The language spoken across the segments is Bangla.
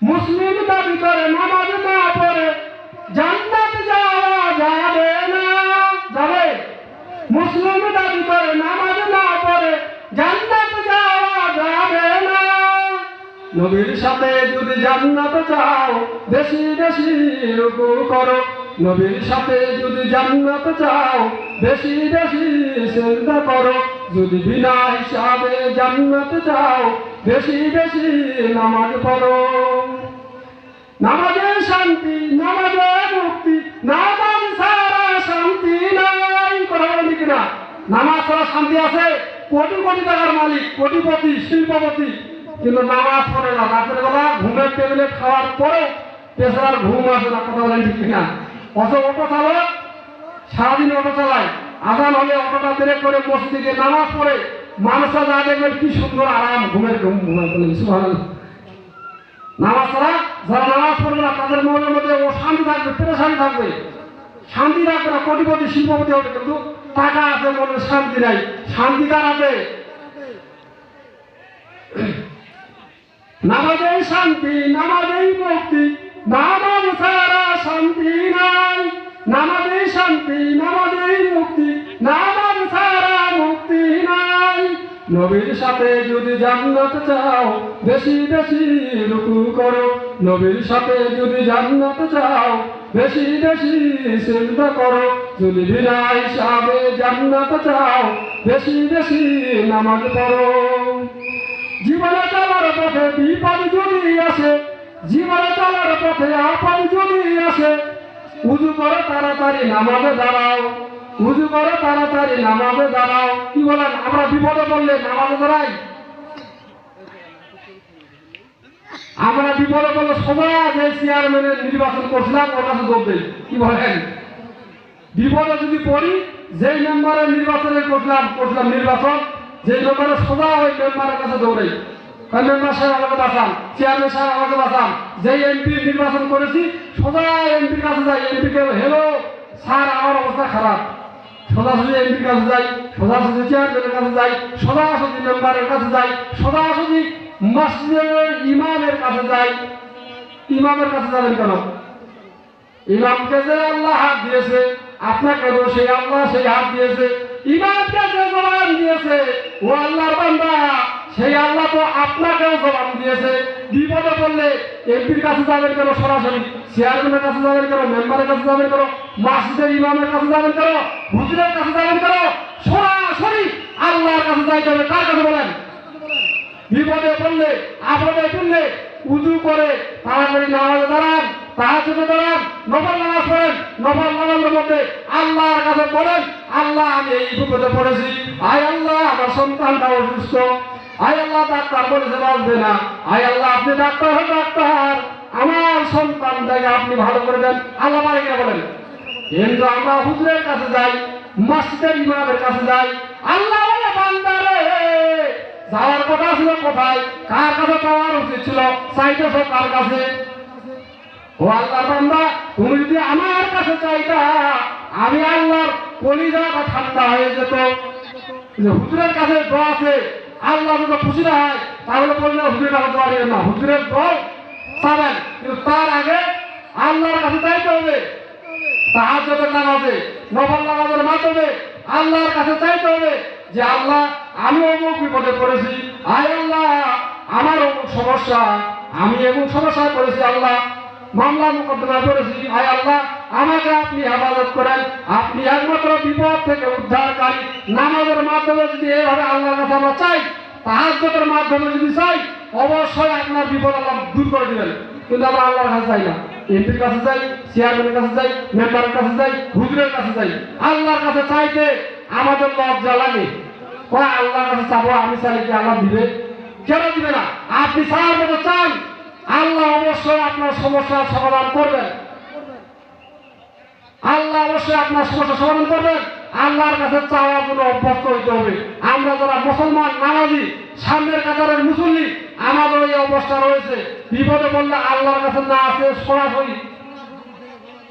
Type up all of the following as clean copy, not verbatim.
মুসলিম দাবি করে নামাজ না পড়ে জান্নাত যাওয়া যাবে না। যাবে? মুসলিম দাবি করে নামাজ না পড়ে জান্নাত যাওয়া যাবে না। নবীর সাথে যদি জান্নাত চাও বেশি বেশি রুকু করো। নবীর সাথে যদি জান্নাত চাও বেশি বেশি সিজদা করো। যদি বিনা হিসাবে জান্নাত চাও বেশি বেশি নামাজ পড়ো। নামাজে শান্তি, নামাজে মুক্তি, নামাজ ছাড়া শান্তি নাই। কথা বলেন ঠিক না? নামাজ ছাড়া শান্তি আছে? কোটি কোটি টাকার মালিক, কোটিপতি, শিল্পপতি, কিন্তু নামাজ পড়ে না। রাতের বেলা ঘুমের টেবিলে খাওয়ার পরে পেশার ঘুম আসে না। কথা বলেন ঠিক না? অত অটো চালক সারাদিন অটো চালায়, আজান হলে অটোটা ব্রেক করে মসজিদে গিয়ে নামাজ পড়ে মানুষরা যা দেখবেন কি সুন্দর আরাম ঘুমের ঘুম ঘুমায়। সুবহানাল্লাহ। নামাজ ছাড়া যারা নামাজ পড়বে না তাদের মনের মধ্যে ও শান্তি থাকবে, পেরেশানি থাকবে, শান্তি থাকবে না। কোটিপতি শিল্পপতি হবে কিন্তু টাকা আছে, মনে শান্তি নাই। শান্তি কার আছে? নামাজেই শান্তি, নামাজেই মুক্তি, নামাজ ছাড়া শান্তি নাই। নামাজেই শান্তি, নামাজেই মুক্তি, নামাজ ছাড়া মুক্তি নাই। নবীর সাথে যদি জান্নাত চাও বেশি বেশি রুকু করো। নবীর সাথে যদি জান্নাত চাও বেশি বেশি সিজদা করো। যদি বিনা হিসাবে জান্নাত চাও বেশি বেশি নামাজ পড়ো। জীবনে চলার পথে বিপদ যদি আসে, জীবনে চলার পথে আপদ যদি আসে, উযু করে তাড়াতাড়ি নামাজে দাঁড়াও। উযু করে তাড়াতাড়ি নামাজে দাঁড়াও। কি বলেন? আমরা বিপদে পড়লে নামাজে দাঁড়াই? আমরা বিপদে পড়লে সোজা যে চেয়ারম্যানের নির্বাচন করছিলাম ওর কাছে দৌড় দেই। কি বলেন? বিপদে যদি পড়ি যেই মেম্বারের নির্বাচনে করছিলাম নির্বাচন, যে মেম্বারে সোজা ওই মেম্বারের কাছে দৌড়াই। মেম্বার সাহেব আমাকে বাঁচান, চেয়ারম্যান সাহেব আমাকে বাঁচান। যেই এমপি নির্বাচন করেছি সোজা এমপির কাছে যাই। এমপিকে হ্যালো স্যার আমার অবস্থা খারাপ, সোজাসুজি এমপির কাছে যাই, সোজাসুজি চেয়ারম্যানের কাছে যাই, সোজাসুজি মেম্বারের কাছে যাই, সোজাসুজি মসজিদের ইমামের কাছে যাই। ইমামের কাছে যাবেন কেন? ইমামকে যে আল্লাহ হাত দিয়েছে, আপনাকে তো সেই আল্লাহ সেই হাত দিয়েছে। ইমামকে যে জবান দিয়েছে ও আল্লাহর বান্দা, সেই আল্লাহ তো আপনাকেও জবান দিয়েছে। বিপদে পড়লে এমপির কাছে যাবেন কেন? সরাসরি চেয়ারম্যানের কাছে যাবেন কেন? মেম্বারের কাছে যাবেন কেন? মসজিদের ইমামের কাছে যাবেন কেন? হুজুরের কাছে যাবেন কেন? সরাসরি আল্লাহর কাছে যাইতে হবে। কার কাছে বলেন? বিপদে পড়লে আপদে পড়লে উযু করে তাড়াতাড়ি নামাজে দাঁড়ান, তাহাজ্জুদে দাঁড়ান, নফল নামাজ পড়েন। নফল নামাজের মধ্যে আল্লাহর কাছে বলেন, আল্লাহ আমি এই বিপদে পড়েছি, আয় আল্লাহ আমার সন্তানটা অসুস্থ, আয় আল্লাহ ডাক্তার বলেছে বাঁচবে না, আয় আল্লাহ আপনি ডাক্তার হন ডাক্তার, আমার সন্তানটাকে আপনি ভালো করে দেন। আল্লাহ পারে কিনা বলেন? কিন্তু আমরা হুজুরের কাছে যাই, মসজিদের ইমামের কাছে যাই, আল্লাহ বলে বান্দারে যাওয়ার কথা ছিল কোথায়? কার কাছে যাওয়ার উচিত ছিল? চাইতেছ কার কাছে? ও আল্লাহর বান্দা, তুমি যদি আমার কাছে চাইতা আমি আল্লাহর কলিজাটা ঠান্ডা হয়ে যেত। হুজুরের কাছে দোয়া আছে, আল্লাহ যদি খুশি না হয় তাহলে বললে হুজুরের কাছে দোয়া নেবেন না, হুজুরের দোয়া চাবেন। কিন্তু তার আগে আল্লাহর কাছে চাইতে হবে। তাহাজ্জুদের নামাজে, নফল নামাজের মাধ্যমে আল্লাহর কাছে চাইতে হবে যে আল্লাহ আমি অমুক বিপদে পড়েছি, আয় আল্লাহ আমার অমুক সমস্যা, আমি অমুক সমস্যায় পড়েছি, আল্লাহ মামলা মোকদ্দমা করেছি, আয় আল্লাহ আমাকে আপনি হেফাজত করেন। আপনি একমাত্র বিপদ থেকে উদ্ধারকারী। নামাজের মাধ্যমে যদি এইভাবে আল্লাহর কাছে আমরা চাই, তাহাজ্জুদের মাধ্যমে যদি চাই, অবশ্যই আপনার বিপদ আল্লাহ দূর করে দিবেন। কিন্তু আমরা আল্লাহর কাছে চাই না, এমপির কাছে যাই, চেয়ারম্যানের কাছে যাই, মেম্বারের কাছে যাই, হুজুরের কাছে যাই। আল্লাহর কাছে চাইতে আমাদের লজ্জা লাগে। আল্লাহর কাছে চাবো, আমি চাইলে কি আল্লাহ দিবে? কেন দিবে না? আপনি চাওয়ার মতো চান, আল্লাহ অবশ্যই আপনার সমস্যার সমাধান করবেন। আল্লাহ অবশ্যই আপনার সমস্যা সমাধান করবেন। আল্লাহর কাছে চাওয়ার জন্য অভ্যস্ত হইতে হবে। আমরা যারা মুসলমান নামাজি, সামনের কাতারের মুসল্লি, আমাদের এই অবস্থা রয়েছে। বিপদে বললে আল্লাহর কাছে না আছে সরাসরি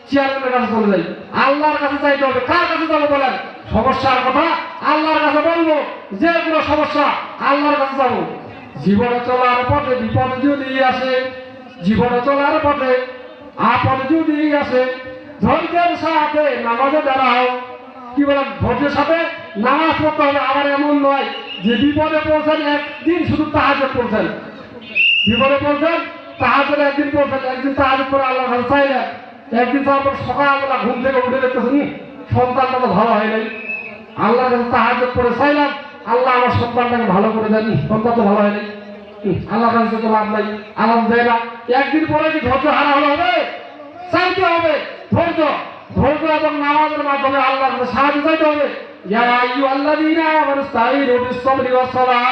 চেয়ারম্যানের কাছে চলে যাই। আল্লাহর কাছে চাইতে হবে। কার কাছে যাবো বলেন? সমস্যার কথা আল্লাহর কাছে বলবো, যে কোনো সমস্যা আল্লাহর কাছে যাবো। জীবনে চলার পথে বিপদ যদি আসে, জীবনে চলার পথে আপদ যদি আসে ধৈর্যের সাথে নামাজে দাঁড়াও। কি বলেন, ধৈর্যের সাথে নামাজ পড়তে হবে। আবার এমন নয় যে বিপদে পড়ছেন একদিন শুধু তাহাজ্জুদ পড়ছেন, বিপদে পড়ছেন তাহাজ্জুদ একদিন পড়ছেন, একদিন তাহাজ্জুদ পড়ে আল্লাহর কাছে চাইলেন, একদিন তারপর সকালবেলা ঘুম থেকে উঠে দেখতেছেন সন্তানটা তো ভালো হয় নাই, আল্লাহর কাছে তাহাজ্জুদ পড়ে চাইলাম আল্লাহ আমার সন্তানটাকে ভালো করে দেন, সন্তান তো ভালো হয়নি, আল্লাহর কাছে তো লাভ নাই, আল্লাহ দেয় না। একদিন পরে কি ধৈর্য হারা হলে হবে? চাইতে হবে ধৈর্য, ধৈর্য এবং নামাজের মাধ্যমে আল্লাহর কাছে সাহায্য চাইতে হবে। ইয়া আইয়ুহাল্লাযীনা আমানু ইসতাঈনু বিস-সাবরি ওয়াস-সালাহ।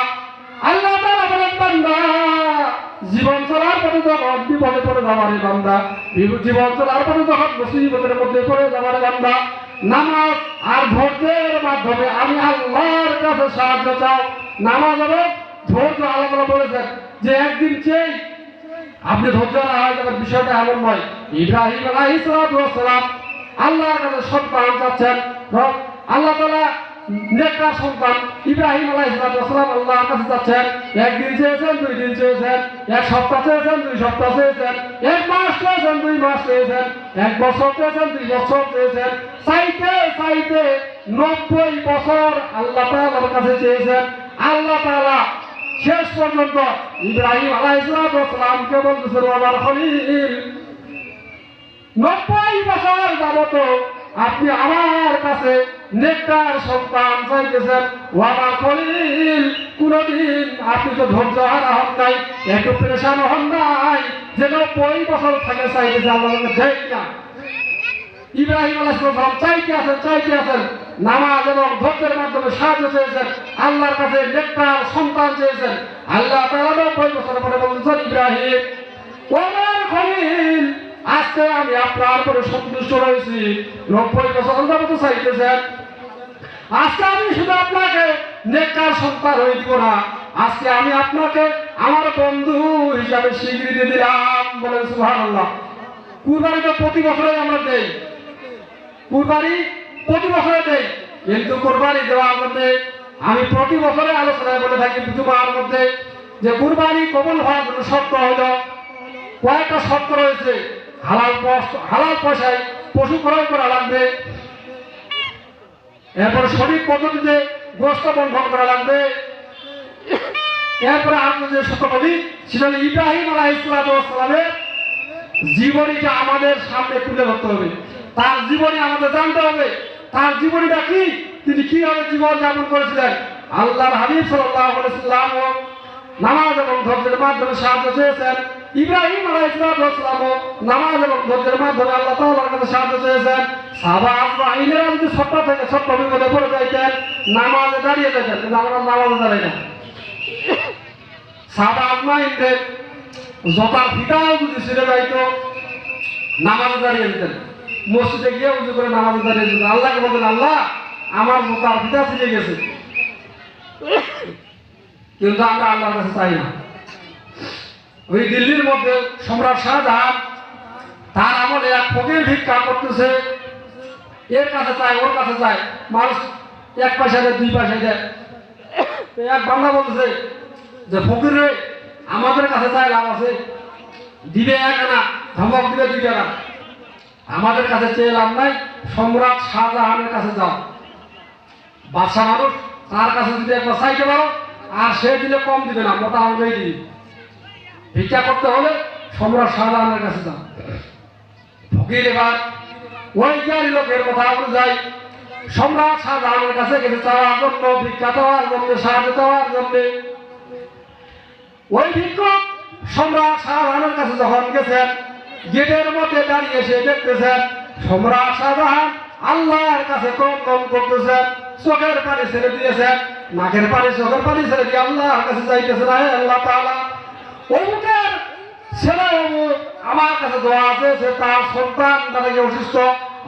আল্লাহ তাআলা বলেন, বান্দা জীবন চলার পথে যখন বিপদে পড়ে যাবারে বান্দা, জীবন চলার পথে যখন মুসিবতের মধ্যে পড়ে যাবারে বান্দা, নামাজ আর ধৈর্যের মাধ্যমে আমি আল্লাহর কাছে সাহায্য চাও। নামাজ এবং ধৈর্য আল্লাহ তাআলা বলেছেন যে একদিন চেয়ে আপনি ধৈর্য না হয়ে যাবেন, বিষয়টা এমন নয়। ইব্রাহিম আলাইহিস সালাম আল্লাহর কাছে সন্তান চাচ্ছেন, আল্লাহ তাআলা নেককার সন্তান ইব্রাহিম আলাইহিস সালাম আল্লাহর কাছে চাচ্ছেন, একদিন চেয়েছেন, 2 দিন চেয়েছেন, এক সপ্তাহ চেয়েছেন, 2 সপ্তাহ চেয়েছেন, 1 মাস চেয়েছেন, 2 মাস চেয়েছেন, 1 বছর চেয়েছেন, 2 বছর চেয়েছেন, চাইতে চাইতে 90 বছর আল্লাহ তাআলার কাছে চেয়েছেন। আল্লাহ তাআলা শেষ পর্যন্ত ইব্রাহিম আলাইহিস সালামকে বলতেছেন, আমার খলিল 90 বছর যাবত আপনি আমার কাছে নেককার সন্তান চাইতেছেন, ও আমার খলিল কোনদিন আপনি তো ধৈর্য হারা হন নাই, একটু পেরেশান হন নাই, যে 90 বছর থাকে চাইতেছে আল্লাহকে দেয় না। ইব্রাহিম আলাইহিস সালাম চাইতে আছেন নামাজ এবং ধৈর্যের মাধ্যমে সাহায্য চেয়েছেন, আল্লাহর কাছে নেককার সন্তান চেয়েছেন। আল্লাহ তাআলা 90 বছর পরে বলছেন, ইব্রাহিম ও আমার খলিল আজকে আমি আপনার উপরে সন্তুষ্ট রয়েছি। 90 বছর যাবত চাইতেছেন, আজকে আমি শুধু আপনাকে নেককার সন্তান হয়ে দিব না, আজকে আমি আপনাকে আমার বন্ধু হিসাবে স্বীকৃতি দিলাম। বলেন সুবহানাল্লাহ। কুরবানি তো প্রতি বছরে আমরা দেই, কুরবানি প্রতি বছরে দেই, কিন্তু কুরবানি দেওয়ার মধ্যে আমি প্রতি বছরে আলোচনায় বলে থাকি জুমার মধ্যে যে কুরবানি কবুল হওয়ার জন্য শর্ত হলো, কয়েকটা শর্ত রয়েছে। হালাল পয়সায় পশু ক্রয় করা লাগবে, এরপরে সঠিক পদ্ধতিতে গোশত বন্টন করা লাগবে, এরপরে আমরা যে শর্ত বলি সেটা হলো ইব্রাহিম আলাইহিস সালামের জীবনীটা আমাদের সামনে তুলে ধরতে হবে, তার জীবনী আমাদের জানতে হবে, তার জীবনীটা কি, তিনি কিভাবে জীবন যাপন করেছিলেন। আল্লাহর হাবিব সাল্লাল্লাহু আলাইহি ওয়াসাল্লাম নামাজ এবং ধৈর্যের মাধ্যমে সাহায্য চেয়েছেন, ইব্রাহিম আলাইহিস সালাম নামাজ এবং ধৈর্যের মাধ্যমে আল্লাহ তাআলার কাছে সাহায্য চেয়েছেন। সাহাবা আজমাইনেরা যদি ছোট্ট থেকে ছোট্ট বিপদে পড়ে যাইতেন নামাজে দাঁড়িয়ে যেতেন, কিন্তু আমরা নামাজে দাঁড়াই না। সাহাবা আজমাইনদের জটার ফিতাও যদি ছিঁড়ে যাইতো নামাজে দাঁড়িয়ে যেতেন, মসজিদে গিয়ে উজু করে নামাজে দাঁড়িয়ে যেতেন, আল্লাহকে বলতেন, আল্লাহ আমার জটার ফিতা ছিঁড়ে গেছে। কিন্তু আমরা আল্লাহর কাছে চাই না। ওই দিল্লির মধ্যে সম্রাট শাহজাহান তার আমলে এক ফকির ভিক্ষা করতেছে, এর কাছে চায় ওর কাছে চায়, মানুষ 1 পয়সা দেয় 2 পয়সা দেয়। এক বান্দা বলতেছে যে ফকির রে আমাদের কাছে চাই লাভ আছে, দিবে 1 আনা, ধমক দিবে 2 টাকা, আমাদের কাছে চেয়ে লাভ নাই, সম্রাট শাহজাহানের কাছে যাও। বাদশা মানুষ, তার কাছে যদি একবার চাইতে পারো আর সে দিলে কম দিবে না, মোটা অঙ্কেই দিবি। ভিক্ষা করতে হলে সম্রাট শাহজাহানের কাছে যাও। ফকির এবার ওই জ্ঞানী লোকের কথা অনুযায়ী সম্রাট শাহজাহানের কাছে গেছে চাওয়ার জন্য, ভিক্ষা চাওয়ার জন্য, সাহায্য চাওয়ার জন্য। ওই ভিক্ষুক সম্রাট শাহজাহানের কাছে যখন গেছেন, গেটের মধ্যে দাঁড়িয়ে সে দেখতেছেন সম্রাট শাহজাহান আল্লাহর কাছে ক্রন্দন করতেছেন, চোখের পানি ছেড়ে দিয়েছেন, নাকের পানি চোখের পানি ছেড়ে দিয়ে আল্লাহর কাছে চাইতেছেন, হে আল্লাহ তাআলা অমুকের ছেলে অমুক আমার কাছে দোয়া আছে, সে তার সন্তানটাকে অসুস্থ,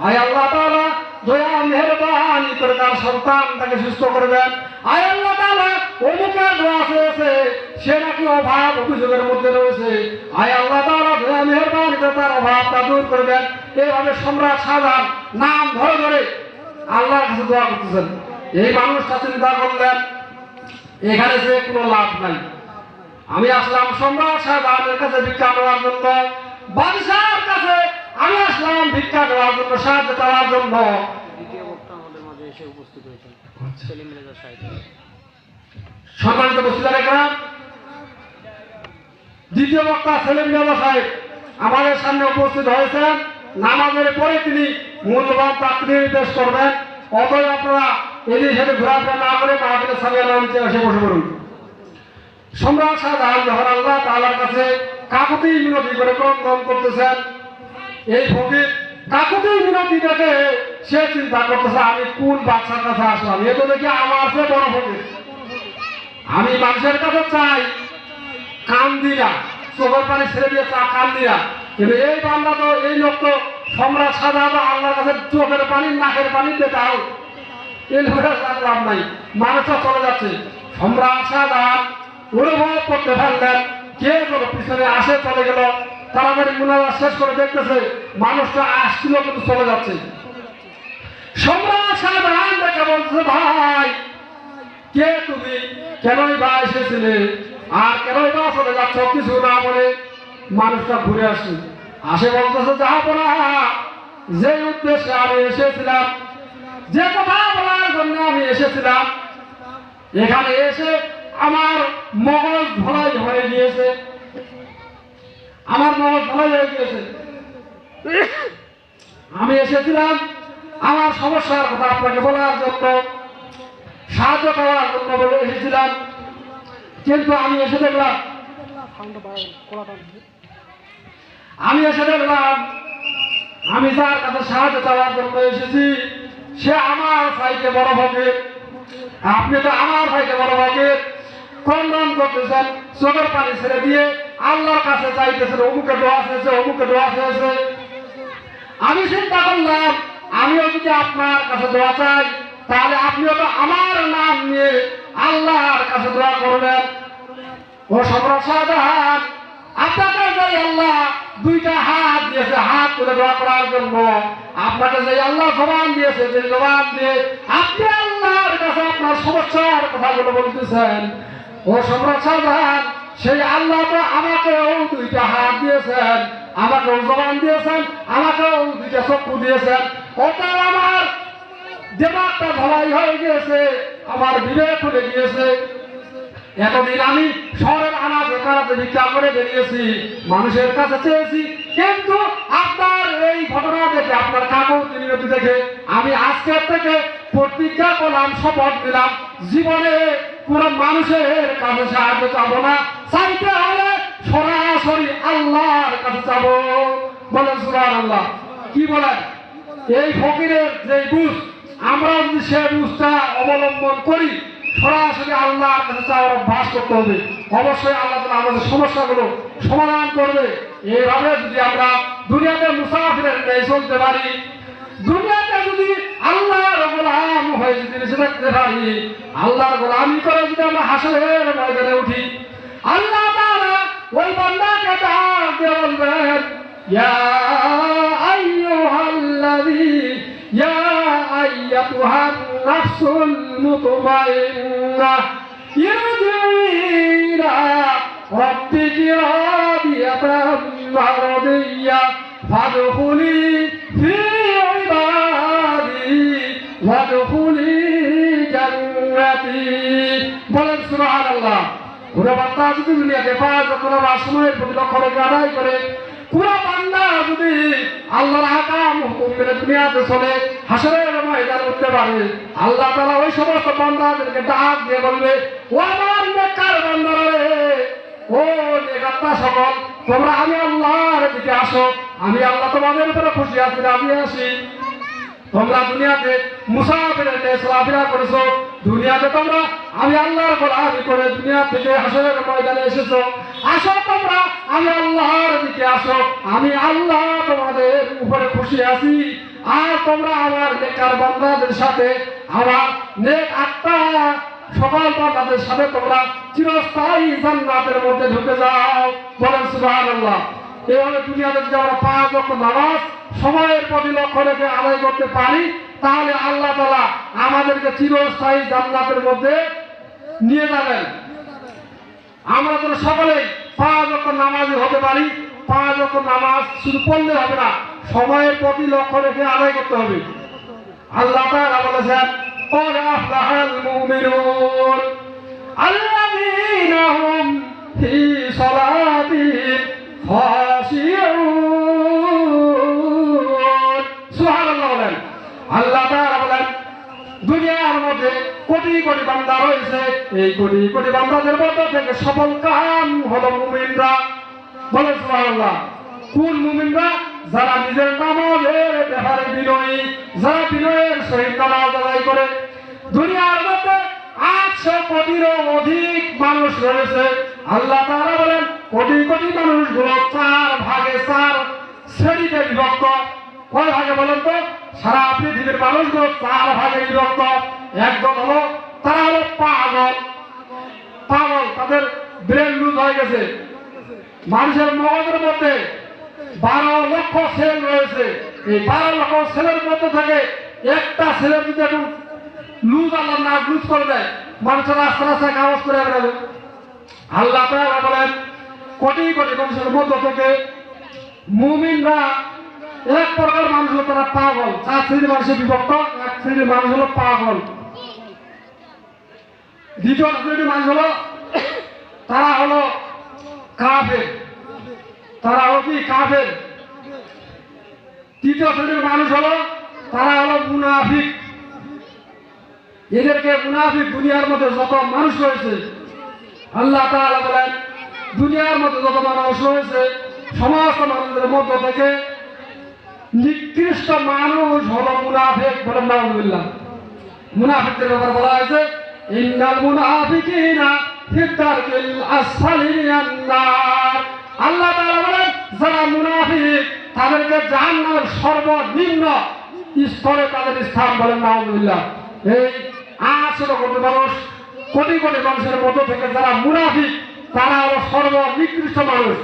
আয় আল্লাহ তাআলা দয়া মেহেরবানি করে তার সন্তানটাকে সুস্থ করে দেন। আয় আল্লাহ তাআলা অমুকের দোয়া আছে, সে নাকি অভাব অভিযোগের মধ্যে রয়েছে, আয় আল্লাহ তাআলা দয়া মেহেরবানি করে তার অভাবটা দূর করে দেন। এইভাবে সম্রাট শাহজাহান নাম ধরে ধরে আল্লাহর কাছে দোয়া করতেছেন। এই মানুষটা চিন্তা করলেন এখানে যে কোনো লাভ নাই, আমি আসলাম সম্রাট শাহজাহানের কাছে ভিক্ষা দেওয়ার জন্য, বাদশাহর কাছে আমি আসলাম ভিক্ষা দেওয়ার জন্য, সাহায্য করার জন্য। দ্বিতীয় বক্তা আমাদের মাঝে এসে উপস্থিত হয়েছেন, সেলিম রেজা সাহেব। সম্মানিত বক্তারা, দ্বিতীয় বক্তা সেলিম রেজা সাহেব আমাদের সামনে উপস্থিত হয়েছেন। নামাজের পরে তিনি মূল্যবান তাকরীর পেশ করবেন। অতএব আপনারা এদিকে সেদিকে ঘোরাফেরা না করে মাহফিলের সামনে নিচে এসে বসে পড়ুন। সম্রাট শাহজাহান যখন আল্লাহ তাআলার কাছে কাকুতি মিনতি করে ক্রন্দন করতেছেন, এই ফকির কাকুতি মিনতি দেখে সে চিন্তা করতেছে, আমি কোন বাচ্চার কাছে আসলাম, এ তো দেখি আমার চেয়ে বড় ফকির। আমি মানুষের কাছে চাই কান দিয়া, চোখের পানি ছেড়ে দিয়ে চা কান দিয়া, কিন্তু এই বান্দা তো, এই লোক তো সম্রাট শাহজাহান আল্লাহর কাছে চোখের পানি নাকের পানি দেখাও, এই লোকের লাভ নাই, মানুষটা চলে যাচ্ছে। সম্রাট শাহজাহান অনুভব করতে পারলেন কে যেন পিছনে আসে চলে গেল। তাড়াতাড়ি মুনাজাত শেষ করে দেখতেছে মানুষটা আসছিল কিন্তু চলে যাচ্ছে। সম্রাট শাহজাহান দেখে বলতেছে, ভাই কে তুমি, কেনই বা এসেছিলে আর কেনই বা চলে যাচ্ছ? কিছু না বলে মানুষটা ঘুরে আসছে, আসে বলতেছে, যাবো না, যে উদ্দেশ্যে আমি এসেছিলাম, যে কথা বলার জন্য আমি এসেছিলাম, এখানে এসে আমার মগজ ধলাই হয়ে গিয়েছে, আমার মগজ ধলাই হয়ে গিয়েছে। আমি এসেছিলাম আমার সমস্যার কথা আপনাকে বলার জন্য, সাহায্য করার জন্য বলে এসেছিলাম, কিন্তু আমি এসে দেখলাম আমি যার কাছে সাহায্য করার জন্য এসেছি সে আমার ভাইকে বড় ফকির। আপনি তো আমার ভাইকে বড় ফকির খণ্ডন করতেছেন, চোখের পানি ছেড়ে দিয়ে আল্লাহর কাছে চাইতেছেন, অমুকে দোয়া চেয়েছে, অমুকে দোয়া চেয়েছে। আমি চিন্তা করলাম আমিও যদি আপনার কাছে দোয়া চাই তাহলে আপনিও তো আমার নাম নিয়ে আল্লাহর কাছে দোয়া করবেন। ও সম্রাট শাহজাহান, আপনাকে যে আল্লাহ দুইটা হাত দিয়েছে, হাত তুলে দোয়া করার জন্য, আপনাকে যে আল্লাহ জবান দিয়েছে, যে জবান দিয়ে আপনি আল্লাহর কাছে আপনার সমস্যার কথাগুলো বলতেছেন, ও সম্রাট শাহজাহান, সেই আল্লাহ তো আমাকেও দুইটা হাত দিয়েছেন, আমাকেও জবান দিয়েছেন, আমাকেও দুইটা চক্ষু দিয়েছেন। ওটা আমার দেমাগটা ধলাই হয়ে গিয়েছে, আমার বিবেক খুলে গিয়েছে। এতদিন আমি শহরের আনাচে কানাচে ভিক্ষা করে বেরিয়েছি, মানুষের কাছে চেয়েছি, কিন্তু আপনার এই ঘটনা দেখে, আপনার কাকুতি মিনতি দেখে আমি আজকের থেকে প্রতিজ্ঞা করলাম, শপথ দিলাম, জীবনে কোন মানুষের কাছে সাহায্য চাবো না, চাইতে হলে সরাসরি আল্লাহর কাছে চাবো। বলেন সুবহানাল্লাহ। কি বলেন? এই ফকিরের যে বুঝ, আমরা যদি সে বুঝটা অবলম্বন করি, সরাসরি আল্লাহর কাছে চাওয়ার অভ্যাস করতে হবে, অবশ্যই আল্লাহ তাআলা আমাদের সমস্যাগুলো সমাধান করবে। এইভাবে যদি আমরা দুনিয়াতে মুসাফিরের ন্যায় চলতে পারি, দুনিয়াতে যদি আল্লাহর গোলাম হয়ে যদি বেঁচে থাকতে পারি, আল্লাহর গোলামি করে যদি আমরা হাসরের ময়দানে উঠি, আল্লাহ তাআলা ওই বান্দাকে ডাক দিয়ে বলবেন, ইয়া আইয়ুহাল্লাযী, ইয়া আইয়াতুহান নাফসুল মুতমাইন্নাহ, ইরজিই ইলা রাব্বিকি রাদিয়াতাম মারদিয়্যাহ ফাদখুলি ফি ইবাদি ওয়াদখুলি জান্নাতি। বলেন সুবহানাল্লাহ। পুরো বান্দা যদি দুনিয়াতে পাঁচ ওয়াক্ত নামাজ সময়ের প্রতি লক্ষ্য রেখে আদায় করে, পুরো বান্দা যদি আল্লাহর আহকাম হুকুম মেনে দুনিয়াতে চলে, হাসরের ময়দানে উঠতে পারে, আল্লাহ তাআলা ওই সমস্ত বান্দাদেরকে ডাক দিয়ে বলবে, ও আমার নেককার বান্দারা রে, ও নেককার সকল, তোমরা আমি আল্লাহর দিকে আসো, আমি আল্লাহ তোমাদের উপরে খুশি আছি, রাজি আছি। তোমরা দুনিয়াতে মুসাফিরের ন্যায় চলাফেরা করেছো, দুনিয়াতে তোমরা আমি আল্লাহর গোলামি করে দুনিয়া থেকে হাসরের ময়দানে এসেছো, আসো তোমরা আমি আল্লাহর দিকে আসো, আমি আল্লাহ তোমাদের উপরে খুশি আছি। আর তোমরা আমার নেককার বান্দাদের সাথে, আমার নেক আত্মা সকল বান্দাদের সাথে তোমরা চিরস্থায়ী জান্নাতের মধ্যে ঢুকে যাও। বলেন সুবহানাল্লাহ। এইভাবে দুনিয়াতে যদি আমরা পাঁচ ওয়াক্ত নামাজ সময়ের প্রতি লক্ষ্য রেখে আদায় করতে পারি, তাহলে আল্লাহ তাআলা আমাদেরকে চিরস্থায়ী জান্নাতের মধ্যে নিয়ে যাবেন। আমরা যেন সকলেই 5 ওয়াক্ত নামাজি হতে পারি। 5 ওয়াক্ত নামাজ শুধু পড়লে হবে না, সময়ের প্রতি লক্ষ্য রেখে আদায় করতে হবে। আল্লাহ তাআলা বলেছেন, قد أفلح المؤمنون الذين هم في صلاتهم خاشعون। সুবহানাল্লাহ বলেন। আল্লাহ তাআলা বলেন, দুনিয়ার মধ্যে কোটি কোটি বান্দা রয়েছে, এই কোটি কোটি বান্দাদের মধ্যে থেকে সফল কাম হলো মুমিনরা। বলে সুবহানাল্লাহ। কোন মুমিনরা? যারা নিজের নামাজের ব্যাপারে বিনয়ী, যারা বিনয়ের সহিত নামাজ আদায় করে। দুনিয়ার মধ্যে 800 কোটিরও অধিক মানুষ রয়েছে। আল্লাহ তাআলা বলেন, কোটি কোটি মানুষগুলো 4 ভাগে 4 শ্রেণীতে বিভক্ত। কয় ভাগে বলেন তো? সারা পৃথিবীর মানুষগুলো 4 ভাগে বিভক্ত। একদল হলো, তারা হলো পাগল। পাগল, তাদের ব্রেন লুজ হয়ে গেছে। মানুষের মগজের মধ্যে 12 লক্ষ সেল রয়েছে। এই 12 লক্ষ সেলের মধ্যে থেকে একটা সেলের যদি এখন লুজ আল্লাহ না লুজ করে দেয়, মানুষের রাস্তা রাস্তায় কাগজ করে বেড়াবে। আল্লাহ তাআলা বলেন, কোটি কোটি মানুষের মধ্যে থেকে মুমিনরা এক প্রকার মানুষ হলো, তারা পাগল। 4 শ্রেণীর মানুষের বিভক্ত। এক শ্রেণীর মানুষ হলো পাগল। দ্বিতীয় শ্রেণীর মানুষ হলো, তারা হলো কাফের। তারা হলো কি? কাফের। তৃতীয় শ্রেণীর মানুষ হলো, তারা হলো মুনাফিক। এদেরকে মুনাফিক, দুনিয়ার মধ্যে যত মানুষ রয়েছে, আল্লাহ তাআলা বলেন, দুনিয়ার মধ্যে যত মানুষ রয়েছে, সমস্ত মানুষদের মধ্যে থেকে নিকৃষ্ট মানুষ হলো মুনাফিক। বলেন নাউযুবিল্লাহ। মুনাফিকদের ব্যাপারে বলা হয়েছে, ইন্নাল মুনাফিকিনা ফিদ দারকিল আসফালি মিনান নার। আল্লাহ তাআলা বলেন, যারা মুনাফিক তাদেরকে জাহান্নামের সর্বনিম্ন স্তরে তাদের স্থান। বলেন নাউযুবিল্লাহ। এই 800 কোটি মানুষ, কোটি কোটি মানুষের মধ্য থেকে যারা মুনাফিক, তারা হলো সর্বনিকৃষ্ট মানুষ।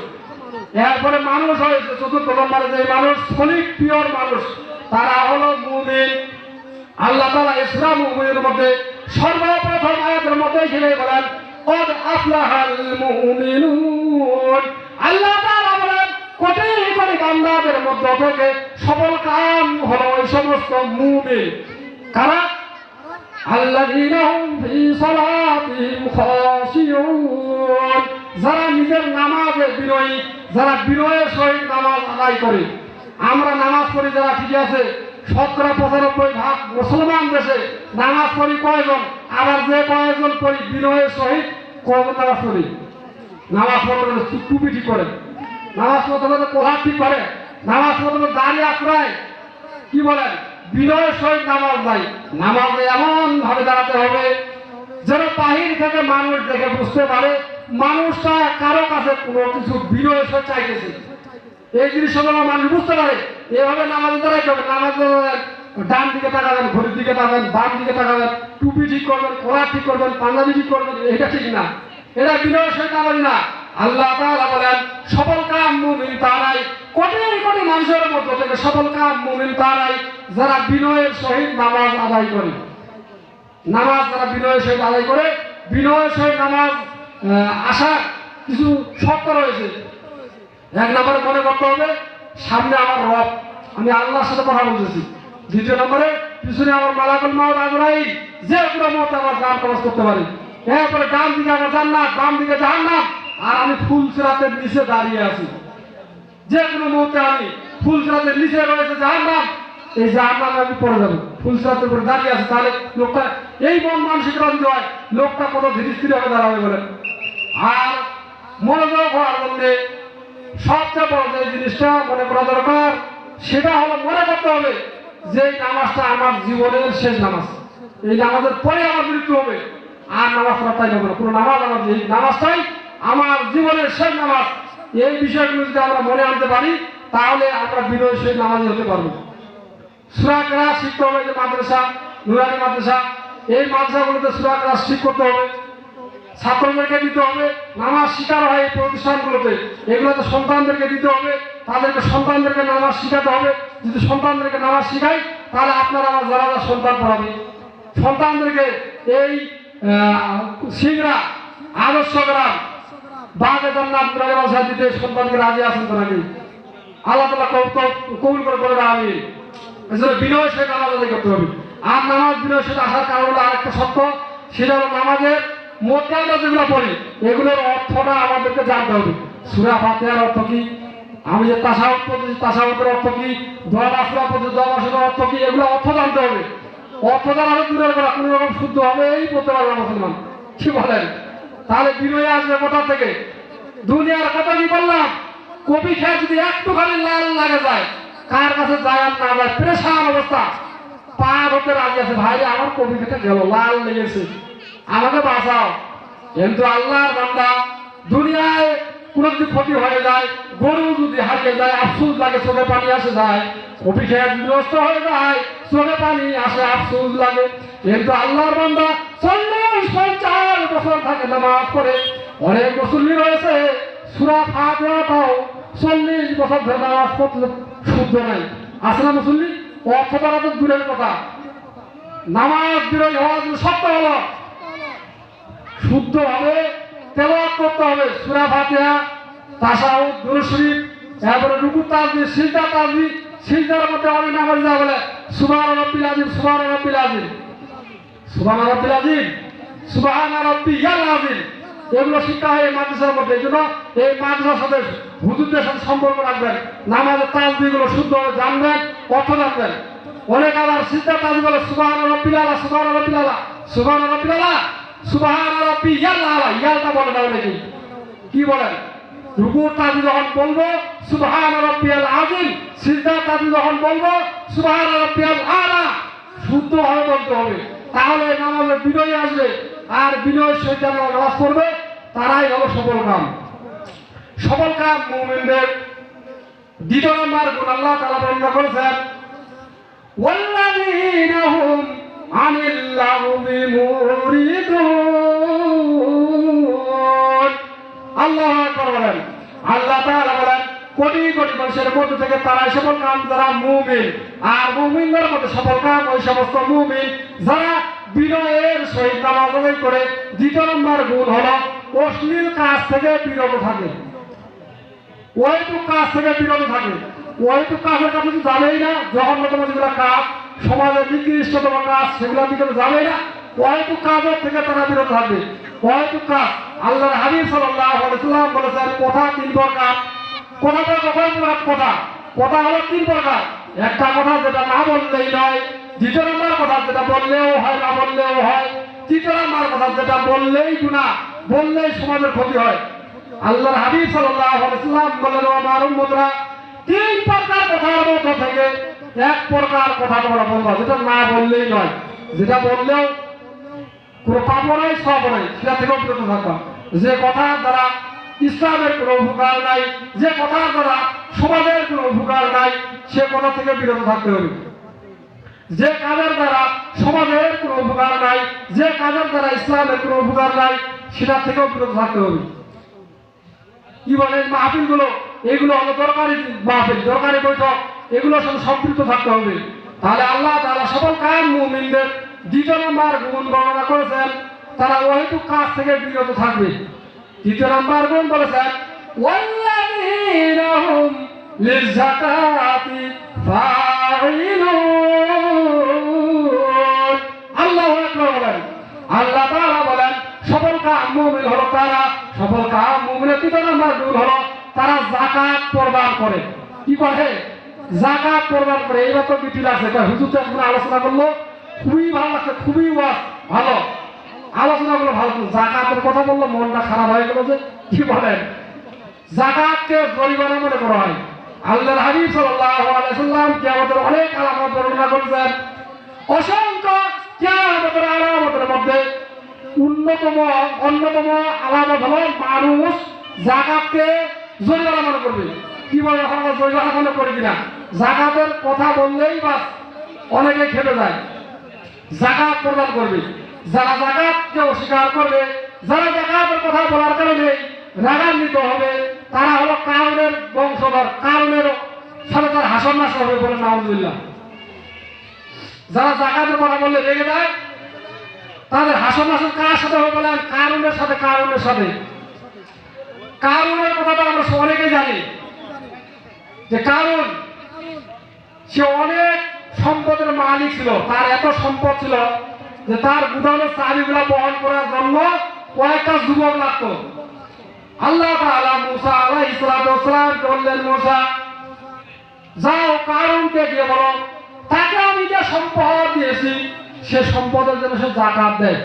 এরপরে মানুষ হয়েছে চতুর্থ নম্বরে, যে মানুষ সলিড পিওর মানুষ, তারা হলো মুমিন। আল্লাহ তাআলা সূরা মুমিনের মধ্যে সর্বপ্রথম আয়াতের মধ্যে এসে বলেন, قد أفلح المؤمنون। আল্লাহ তাআলা বলেন, কোটি কোটি বান্দাদের মধ্য থেকে সফল কাম হলো ওই সমস্ত মুমিন। কারা? আল্লাযীনা হুম ফি সালাতিহিম খাশিউন। যারা নিজের নামাজে বিনয়ী, যারা বিনয়ের সহিত নামাজ আদায় করে। আমরা নামাজ পড়ি যারা, ঠিক আছে, 95% মুসলমান দেশে নামাজ পড়ি কয়জন? আবার যে কয়জন পড়ি বিনয়ের সহিত কয়জন নামাজ পড়ি? নামাজ পড়তে টুপি ঠিক করে, নামাজ পড়তে কোলা ঠিক করে, নামাজ পড়তে দাঁড়িয়ে আঁকড়ায়। কি বলেন? বিনয়ের সহিত নামাজ নাই। নামাজে এমন ভাবে দাঁড়াতে হবে যেন বাহির থেকে মানুষ দেখে বুঝতে পারে মানুষটা কারো কাছে কোনো কিছু বিনয়ের সহিত চাইতেছে। এই জিনিসটা যেন মানুষ বুঝতে পারে। এভাবে নামাজে দাঁড়াইতে হবে। নামাজ ডান দিকে তাকাবেন, ঘড়ির দিকে তাকাবেন, বাম দিকে তাকাবেন, টুপি ঠিক করবেন, কোলা ঠিক করবেন, পাঞ্জাবি ঠিক করবেন, এটা ঠিক না। এটা বিনয়ের সহিত নামাজ না। আল্লাহ তাআলা বলেন, সফল কাম মুমিন তারাই, কোটি কোটি মানুষের মধ্যে থেকে সফল কাম মুমিন তারাই, যারা বিনয়ের সহিত নামাজ আদায় করে। নামাজ যারা বিনয়ের সহিত আদায় করে, বিনয়ের সহিত নামাজ আসার কিছু শর্ত রয়েছে। এক নম্বরে মনে করতে হবে, সামনে আমার রব, আমি আল্লাহর সাথে কথা বলতেছি। দ্বিতীয় নম্বরে, পিছনে আমার মালাকুল মাউত আজরাইল, যে কোনো মুহূর্তে আমার জান কবজ করতে পারে। এরপরে ডান দিকে আমার জান্নাত, বাম দিকে জাহান্নাম, আর আমি ফুলসিরাতের নিচে দাঁড়িয়ে আছি। যে কোনো মুহূর্তে আমি ফুলসিরাতের নিচে রয়েছে জাহান্নাম, এই জাহান্নামে আমি পড়ে যাবো। ফুলসিরাতের উপরে দাঁড়িয়ে আছে। তাহলে লোকটা, এই মন মানসিকতা যদি হয়, লোকটা কত ধীরে স্থির ভাবে দাঁড়াবে বলেন। আর মনোযোগ হওয়ার মধ্যে সবচেয়ে বড় যে জিনিসটা মনে করা দরকার, সেটা হলো মনে করতে হবে যে এই নামাজটা আমার জীবনের শেষ নামাজ। এই নামাজের পরে আমার মৃত্যু হবে, আর নামাজ পড়াটাই হবে না। কোনো নামাজ আমার, এই নামাজটাই আমার জীবনের শেষ নামাজ। এই বিষয়গুলো যদি আমরা মনে আনতে পারি, তাহলে আমরা বিনয়ের সহিত নামাজি হতে পারবো। সূরা কেরাত শিখতে হবে। যে মাদ্রাসা, নুরানি মাদ্রাসা, এই মাদ্রাসাগুলোতে সূরা কেরাত শিখ করতে হবে, ছাত্রদেরকে দিতে হবে। নামাজ শিখানো হয় এই প্রতিষ্ঠানগুলোতে, এগুলোতে সন্তানদেরকে দিতে হবে। তাদেরকে সন্তানদেরকে নামাজ শিখাতে হবে। যদি সন্তানদেরকে নামাজ শিখাই, তাহলে আপনারা আমার যারা যারা সন্তান পড়াবে, সন্তানদেরকে এই সিংড়া, আদর্শ গ্রাম, বাঘে জান্নাত নূরানি বাদশাহ দিতে সন্তানকে রাজি আছেন তো নাকি? আল্লাহ তাআলা কবুল করে না আমি এজন্য বিনয় সে নামাজ আদায় করতে হবে। আর নামাজ বিনয় সেটা আসার কারণ হলো আরেকটা সত্য, সেটা হলো নামাজের মধ্যে আমরা যেগুলো পড়ি এগুলোর অর্থটা আমাদেরকে জানতে হবে। সূরা ফাতিহার অর্থ কি, আমি যে তাশাহুদ পড়তেছি তাশাহুদের অর্থ কি, দোয়া মাসলা পড়তেছি দোয়া মাসলার অর্থ কি, এগুলো অর্থ জানতে হবে। অর্থ জানা হলে দূরের করা কোনো রকম শুদ্ধ হবে এই বলতে পারবে না মুসলমান, কি বলেন? তাহলে বিনয় আসবে কোথা থেকে? দুনিয়ার কথা কি বললাম, কবি খেয়ে যদি একটুখানি লাল লাগে যায়, কার কাছে যায় আর না যায়, প্রেশার অবস্থা, পার হতে রাজি আছে, ভাইরে আমার কবি খেতে গেল লাল লেগেছে, আমাকে বাঁচাও। কিন্তু আল্লাহর বান্দা দুনিয়ায় কোনো যদি ক্ষতি হয়ে যায়, গরু যদি হারিয়ে যায় আফসোস লাগে, চোখে পানি আসে যায়, কবি খেয়ে যদি নষ্ট হয়ে যায় চোখে পানি আসে আফসোস লাগে। কিন্তু আল্লাহর বান্দা 40-50 বছর থাকে নামাজ পড়ে, অনেক মুসল্লি রয়েছে সূরা ফাতিহাটাও 40 বছর ধরে নামাজ পড়তে শুদ্ধ নাই, আছে না মুসল্লি? অর্থ দ্বারা তো দূরের কথা, নামাজ বিরোধী হওয়ার জন্য শর্ত হলো শুদ্ধভাবে তেলাওয়াত করতে হবে। সূরা ফাতিহা, তাশাহুদ, দুরূদ শরীফ, এরপরে রুকু তাসবিহ, সিজদা তাসবিহ, সিজদার মধ্যে অনেক নামাজ যা বলে সুবহান রাব্বিল আযীম, সুবহান রাব্বিল আযীম, সুবহান রাব্বিল আযীম, সুবহান রাব্বিয়াল আযীম, এগুলো শিক্ষা হয় এই মাদ্রাসার মধ্যে। এই জন্য এই মাদ্রাসার সাথে হুজুরদের সাথে সম্পর্ক রাখবেন, নামাজের তাসবিহগুলো শুদ্ধভাবে জানবেন, অর্থ জানবেন। অনেক আবার সিজদা তাসবিহ বলে সুবহান রাব্বিল আলা, সুবহান রাব্বিল আলা, সুবহান রাব্বিল আলা, সুবহান রাব্বিয়াল আলা, ইয়ালটা বলে না অনেকেই, কি বলেন? রুকুর তাসবিহ যখন বলবো সুবহান রাব্বিয়াল আযীম, সিজদা তাসবিহ যখন বলবো সুবহান রাব্বিয়াল আলা, শুদ্ধভাবে বলতে হবে, তাহলে নামাজে বিনয় আসবে। আর বিনয় সহিত যারা নামাজ পড়বে তারাই হলো সফল কাম। সফল কাম মুমিনদের দ্বিতীয় নম্বর গুণ আল্লাহ তাআলা বর্ণনা করেছেন, ওয়াল্লাযীনা হুম আনিল লাগুবি মুরিদুন। আল্লাহু আকবার বলেন। আল্লাহ তাআলা বলেন কোটি কোটি মানুষের মধ্যে থেকে তারাই সফল কাম যারা মুমিন। আর মুমিনদের মধ্যে সফল কাম ওই সমস্ত মুমিন যারা বিনয়ের সহিত নামাজ আদায় করে। দ্বিতীয় নম্বর গুণ হলো অশ্লীল কাজ থেকে বিরত থাকে, ওইটুক কাজ থেকে বিরত থাকে। ওইটুক কাজের কাছে তো যাবেই না, জঘন্যতম যেগুলো কাজ, সমাজের নিকৃষ্টতম কাজ, সেগুলোর দিকে তো যাবেই না। ওইটুক কাজের থেকে তারা বিরত থাকবে। ওইটুক কাজ আল্লাহর হাবিব সাল্লাল্লাহু আলাইহি ওয়াসাল্লাম বলেছেন কথা 3 প্রকার। কথাটা কখন কথা? কথা হলো 3 প্রকার। একটা কথা যেটা না বললেই নয়, দ্বিতীয় নম্বর কথা যেটা বললেও হয় না বললেও হয়, তৃতীয় নম্বর কথা যেটা বললেই গুনাহ, বললেই সমাজের ক্ষতি হয়। আল্লাহর হাবিব সাল্লাল্লাহু আলাইহি ওয়াসাল্লাম বলেন আমার উম্মতরা 3 প্রকার কথার মধ্যে থেকে এক প্রকার কথা তোমরা বলবা, যেটা না বললেই নয়, যেটা বললেও কোনো পাপ নাই সব নাই, সেটা থেকেও বিরত থাকবা। যে কথার দ্বারা ইসলামের কোনো উপকার নাই, যে কথার দ্বারা সমাজের কোনো উপকার নাই, সে কথা থেকে বিরত থাকতে হবে। যে কাজের দ্বারা সমাজের কোনো উপকার নাই, যে কাজের দ্বারা ইসলামের কোনো উপকার নাই, সেটা থেকেও বিরত থাকতে হবে। কি বলে মাহফিল গুলো, এগুলো হলো দরকারি মাহফিল, দরকারি বৈঠক, এগুলো সব সম্পৃক্ত থাকতে হবে। তাহলে আল্লাহ তাআলা সফল কাম মুমিনদের দ্বিতীয় নম্বর গুণ বর্ণনা করেছেন, তারা ওইটুক কাজ থেকে বিরত থাকবে। তৃতীয় নম্বর গুণ বলেছেন ওয়াল্লাযীনা হুম লিযাকাতি ফাঈলুন। আল্লাহু আকবার বলেন। আল্লাহ তাআলা বলেন সফল কাম মুমিন হলো তারা, সফল কাম মুমিনের তৃতীয় নম্বর গুণ হলো তারা যাকাত প্রদান করে। কি করে? যাকাত প্রদান করে। এইবার তো বিটিল আছে, হুজুর তো এখন আলোচনা করলো, খুবই ভালো লাগছে, খুবই ভালো আলোচনা গুলো ভালো। যাকাতের কথা বললো মনটা খারাপ হয়ে গেল যে, কি বলেন? যাকাতকে জরিমানা মনে করা হয়। আল্লাহর হাবিব সাল্লাল্লাহু আলাইহি ওয়াসাল্লাম কিয়ামতের অনেক আলামত বর্ণনা করেছেন। অসংখ্য কিয়ামতের আলামতের মধ্যে অন্যতম আলামত হলো মানুষ যাকাতকে জরিমানা মনে করবে। কি বলে এখন আমরা জরিমানা মনে করি কিনা? যাকাতের কথা বললেই বাস অনেকে খেপে যায়। যাকাত প্রদান করবে, যারা যাকাতকে অস্বীকার করবে, যারা যাকাতের কথা বলার কারণে রাগান্বিত হবে, তারা হলো কারণের বংশধর, কারণের সাথে তার হাসন নাশ হবে বলে নাউজুবিল্লাহ। যারা যাকাতের কথা বললে রেগে যায়, তাদের হাসন নাশ কার সাথে হবে বলেন? কারণের সাথে। কারণের কথাটা আমরা অনেকে জানি যে কারণ সে অনেক সম্পদের মালিক ছিল, তার এত সম্পদ ছিল যে তার গুদামের চাবিগুলা বহন করার জন্য কয়েকটা যুবক লাগতো। আল্লাহ তাআলা মুসা আলাইহিস সালাম বললেন, মুসা যাও কারণকে গিয়ে বলো তাকে আমি যে সম্পদ দিয়েছি সে সম্পদের জন্য সে যাকাত দেয়।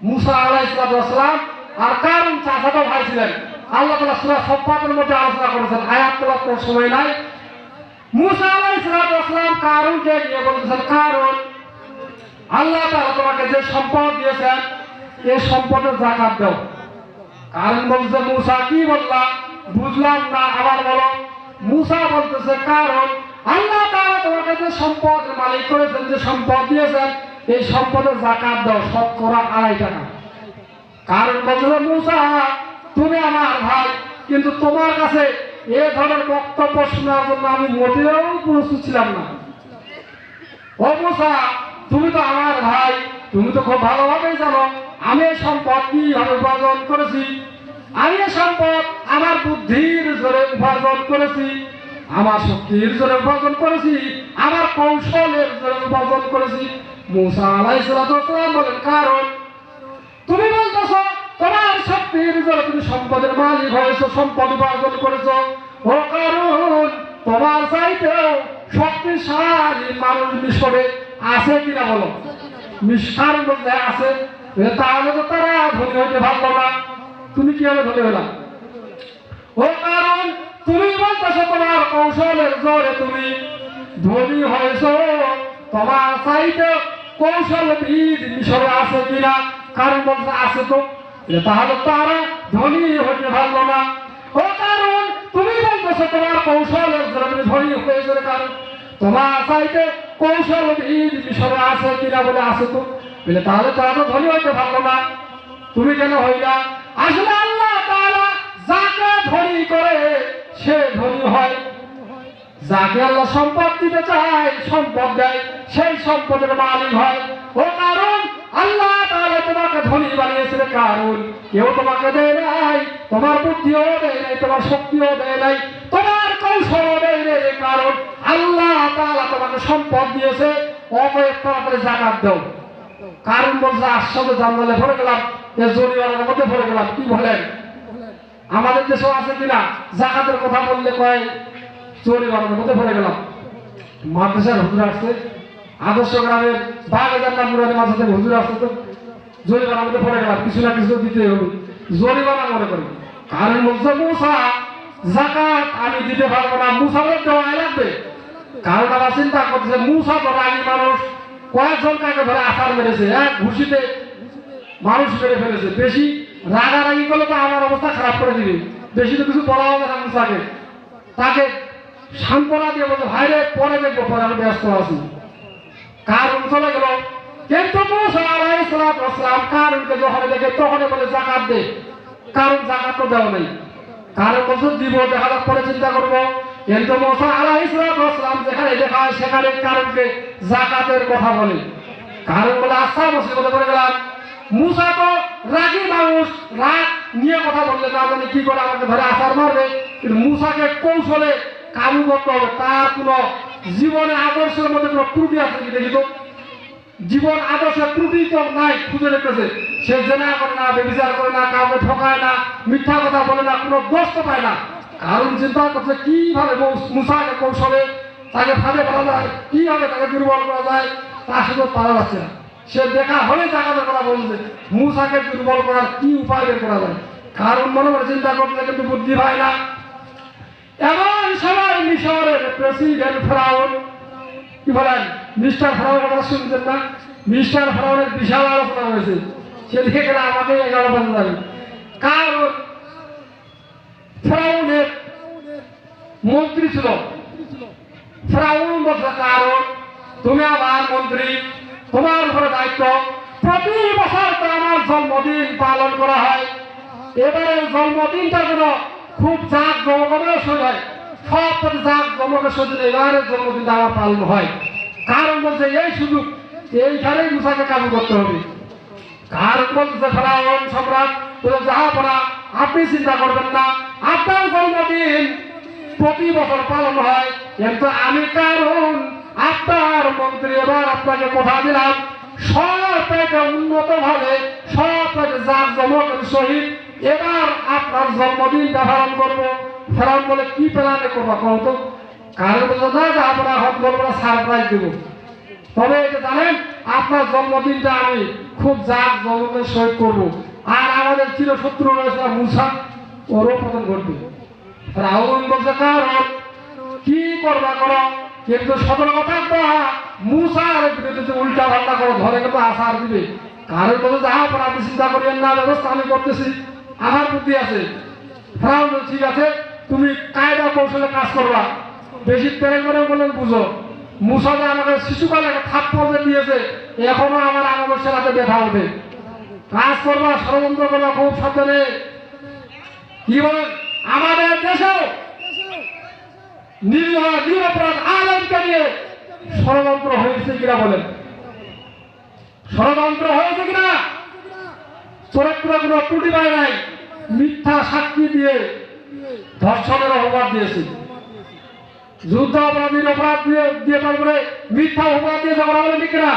মুসা আলাইহিস সালাম আর কারণ চাচাতো ভাই ছিলেন। আল্লাহ তাআলা সূরা সাফফাতের মধ্যে আলোচনা করেছেন, আয়াত তোলার কোনো সময় নাই। মুসা আলাইহিস সালাম কারণকে গিয়ে বলতেছেন, কারণ আল্লাহ তাআলা তোমাকে যে সম্পদ দিয়েছেন এই সম্পদের যাকাত দাও। কারণ বলছে, মুসা কি বললাম বুঝলাম না, আবার বলো। মুসা বলতেছে, কারণ আল্লাহ তাআলা তোমাকে যে সম্পদের মালিক করেছেন, যে সম্পদ দিয়েছেন এই সম্পদের যাকাত দাও, শতকরা 2.5 টাকা। কারণ বলছে, মুসা তুমি আমার ভাই, কিন্তু তোমার কাছে এই ধরনের বক্তব্য শোনার জন্য আমি মোটেও প্রস্তুত ছিলাম না। ও মুসা তুমি তো আমার ভাই, তুমি তো খুব ভালোভাবেই জানো আমি এই সম্পদ কিভাবে উপার্জন করেছি। আমি এই সম্পদ আমার বুদ্ধির জোরে উপার্জন করেছি, আমার শক্তির জোরে উপার্জন করেছি, আমার কৌশলের জোরে উপার্জন করেছি। মুসা আলাইহিস সালাম বলেন, কারণ তুমি বলতেছো তোমার শক্তির জোরে তুমি সম্পদের মালিক হয়েছো, সম্পদ উপার্জন করেছো। ও কারণ তোমার চাইতেও শক্তিশালী মানুষ মিশরে আছে কিনা বলো। কারণ বলতে আছে, তাহলে তো তারা ধনী হইতে পারলো না, তুমি কিভাবে ধনী হলাম? ও কারণ তুমি বলতেছো তোমার কৌশলের জোরে তুমি ধনী হয়েছো, তোমার চাইতে কৌশলবিদ মিশরে আছে কিনা? কারণ বলতে আছে তো, তাহলে তারা ধনী হইতে পারলো না। ও কারণ তুমি বলতেছো তোমার কৌশলের জোরে তুমি ধনী হয়েছো, কারণ তোমার চাইতে কৌশলবিদ মিশরে আছে কিনা? বলে আছে তো, বলে তাহলে তারা তো ধনী হইতে পারলো না, তুমি কেন হইলা? আসলে আল্লাহ তাআলা যাকে ধনী করে সে ধনী হয়, যাকে আল্লাহ সম্পদ দিতে চায় সম্পদ দেয়, সেই সম্পদের মালিক হয়। ও কারণ আল্লাহ তাআলা তোমাকে ধনী বানিয়েছে, কারণ কেউ তোমাকে দেয় নাই, তোমার বুদ্ধিও দেয় নাই, তোমার শক্তিও দেয় নাই, তোমার কৌশলও দেয় নাই, কারণ আল্লাহ তাআলা তোমাকে সম্পদ দিয়েছে। অতএব তাড়াতাড়ি যাকাত দাও। কারণ বলছে, আশ্চর্য জানলে পড়ে গেলাম, এর জরিমানার মধ্যে পড়ে গেলাম। কি বলেন, আমাদের দেশেও আছে কিনা যাকাতের কথা বললে কয় জরিমানার মধ্যে পড়ে গেলাম। মাদ্রাসার হুজুর আসছে, আদর্শ গ্রামের বাগেদার নামপুরের মাঝে হুজুর আসছে, তো জরিমানার মধ্যে পড়ে গেলাম, কিছু না কিছু দিতে হবে, জরিমানা মনে করি। কারণ বলছে, মুসা যাকাত আমি দিতে পারবো না, মুসাকে দেওয়াই লাগবে। কারণ আবার চিন্তা করতেছে, মুসা তো রাগী মানুষ, কয়েকজন কাকে ধরে আছাড় মেরেছে, এক ঘুষিতে মানুষ মেরে ফেলেছে। বেশি রাগারাগি করলে তো আমার অবস্থা খারাপ করে দিবে, বেশি তো কিছু বলা হবে না মুসাকে। তাকে সান্ত্বনা দিয়ে বলছে, ভাইরে পরে দেখবো, পরে আমি ব্যস্ত আছি। কারণ চলে গেল, কিন্তু মুসা আলাইহিস সালাম কারণকে যখন দেখে তখন বলে যাকাত দে। কারণ যাকাত তো দেওয়া নেই, কারণ বলছে দিব, দেখা যাক পরে চিন্তা করবো। কিন্তু মুসা আলাইহিস সালাম যেখানে দেখা হয় সেখানে কারণকে যাকাতের কথা বলে। কারণ বলে, আচ্ছা মুসিবতে পড়ে গেলাম। মুসা তো রাগী মানুষ, রাগ নিয়ে কথা বললে না জানি কি করে আমাকে ধরে আছাড় মারবে। কিন্তু মুসাকে কৌশলে কাবু করতে হবে। তার কোনো জীবনে আদর্শের মধ্যে কোনো ত্রুটি আছে কি দেখি তো? জীবন আদর্শের ত্রুটি তো নাই, খুঁজে রেখেছে। সে জেনা করে না, ব্যভিচার করে না, কাউকে ঠকায় না, মিথ্যা কথা বলে না, কোনো দোষ তো পায় না। কারণ চিন্তা করছে কিভাবে মুসাকে কৌশলে তাকে ফাঁদে ফেলা যায়, কিভাবে তাকে দুর্বল করা যায়, তা শুধু পারা যাচ্ছে না। সে দেখা হলে জাকাতের কথা বলছে, মুসাকে দুর্বল করার কি উপায় বের করা যায়। কারণ মনে করে চিন্তা করতে কিন্তু বুদ্ধি পায় না। এমন সময় মিশরের প্রেসিডেন্ট ফেরাউন, কি বলেন, মিস্টার ফেরাউনের কথা শুনছেন না? মিস্টার ফেরাউনের বিশাল আলোচনা হয়েছে, সেদিকে গেলে আমাকে 11 বাজে যাবে। কারণ ফেরাউনের মন্ত্রী ছিল, ফেরাউন বলছে, কারণ তুমি আমার মন্ত্রী, তোমার উপরে দায়িত্ব, প্রতি বছর তো আমার জন্মদিন পালন করা হয়, এবারে জন্মদিনটা যেন খুব জাঁক জমকের সহিত হয়, সব প্রতি জাঁক জমকের সহিত এবারে জন্মদিনটা আমার পালন হয়। কারণ বলছে এই সুযোগ এইখানেই মুসাকে কাবু করতে হবে। কারণ বলতেছে ফেরাউন সম্রাট, যাহা পড়া আপনি চিন্তা করবেন না, আপনার জন্মদিন প্রতি বছর পালন হয়, কিন্তু আমি কারণ আপনার মন্ত্রী এবার আপনাকে কথা দিলাম সবটাকে উন্নত ভাবে সবটাকে জাঁকজমকের সহিত এবার আপনার জন্মদিনটা পালন করবো। ফেরাউন বলে কি প্ল্যানে করবো কত, কারণ বলছে না যে আমরা হট বলবো না, সারপ্রাইজ দেবো। তবে এটা জানেন আপনার জন্মদিনটা আমি খুব জাঁকজমকের সহিত করবো। আর আমাদের চিরশত্রু রয়েছে মুসা, ওরও পতন ঘটবে। ফেরাউন বলছে কারণ কি করবা করো, কিন্তু সতর্ক থাকবা মুসার বিরুদ্ধে উল্টা পাল্টা করো ধরে কিন্তু আসার দিবে। কারণ বলছে যা আপনি চিন্তা করিয়েন না, ব্যবস্থা আমি করতেছি, আমার বুদ্ধি আছে। ফেরাউন বলছে ঠিক আছে, তুমি কায়দা কৌশলে কাজ করবা, বেশি তেরে করে বলে বুঝো। মুসা যে আমাকে শিশুকালে একটা থাপ্পড় দিয়েছে, এখনো আমার আমাদের হাতে ব্যথা হবে। কাজ করবা, ষড়যন্ত্র করবা খুব সাবধানে। কি বলেন আমাদের দেশেও নিরপরাধ আলেমকে নিয়ে ষড়যন্ত্র হয়েছে কিনা বলেন, ষড়যন্ত্র হয়েছে কিনা? চরিত্র কোনো ত্রুটি পায় নাই, মিথ্যা সাক্ষী দিয়ে ধর্ষণের অপবাদ দিয়েছে, যুদ্ধ অপরাধীর অপরাধ দিয়ে তারপরে মিথ্যা অপরাধ দিয়েছে, বলা বলেন ঠিক কিনা?